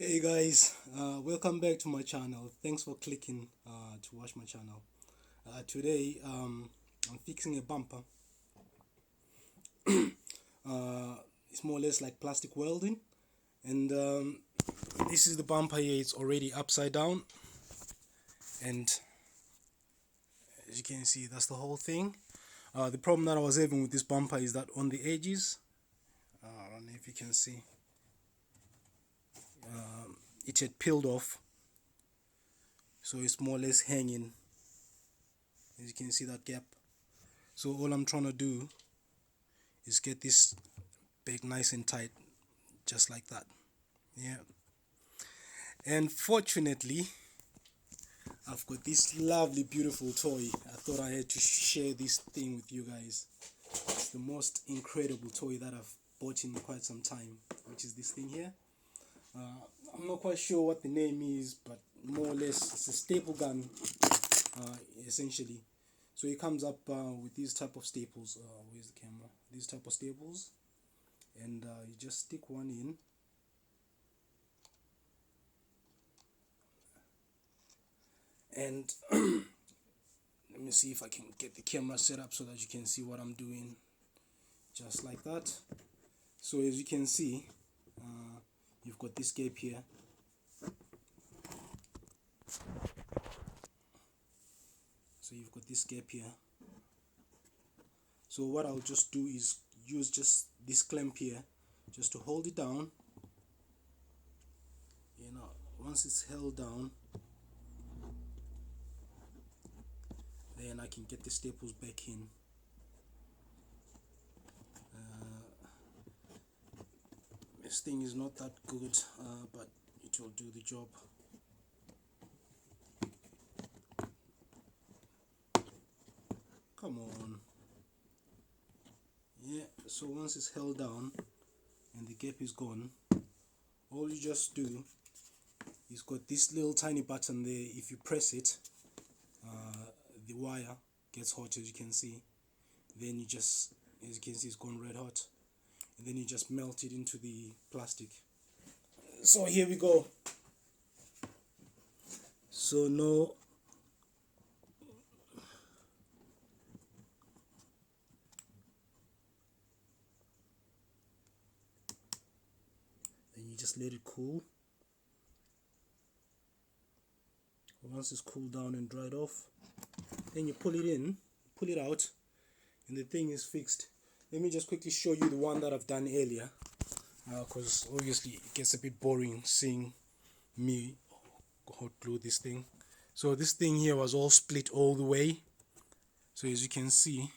Hey guys, welcome back to my channel. Thanks for clicking to watch my channel. Today I'm fixing a bumper. It's more or less like plastic welding, and this is the bumper here. It's already upside down, and as you can see, that's the whole thing. The problem that I was having with this bumper is that on the edges, I don't know if you can see, it had peeled off, so it's more or less hanging. As you can see that gap. So all I'm trying to do is get this back nice and tight, just like that. Yeah. And fortunately, I've got this lovely, beautiful toy. I thought I had to share this thing with you guys. It's the most incredible toy that I've bought in quite some time, which is this thing here. I'm not quite sure what the name is, but more or less it's a staple gun, essentially. So it comes up with these type of staples. Where's the camera? These type of staples, and you just stick one in. And let me see if I can get the camera set up so that you can see what I'm doing, just like that. So as you can see, you've got this gap here. So you've got this gap here. So what I'll just do is use just this clamp here just to hold it down. Once it's held down, then I can get the staples back in. This thing is not that good, but it will do the job. Come on. Yeah, so once it's held down and the gap is gone, all you just do is got this little tiny button there. If you press it, the wire gets hot, as you can see. Then you just, as you can see, it's gone red hot, and then you just melt it into the plastic. So here we go. So no, then you just let it cool. Once it's cooled down and dried off, then you pull it out, and the thing is fixed. Let me just quickly show you the one that I've done earlier, because obviously it gets a bit boring seeing me hot glue this thing. So this thing here was all split all the way. So as you can see,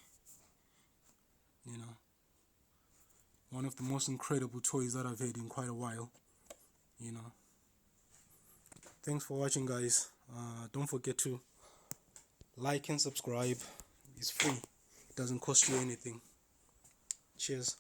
one of the most incredible toys that I've had in quite a while. Thanks for watching, guys. Don't forget to like and subscribe. It's free. It doesn't cost you anything. Cheers.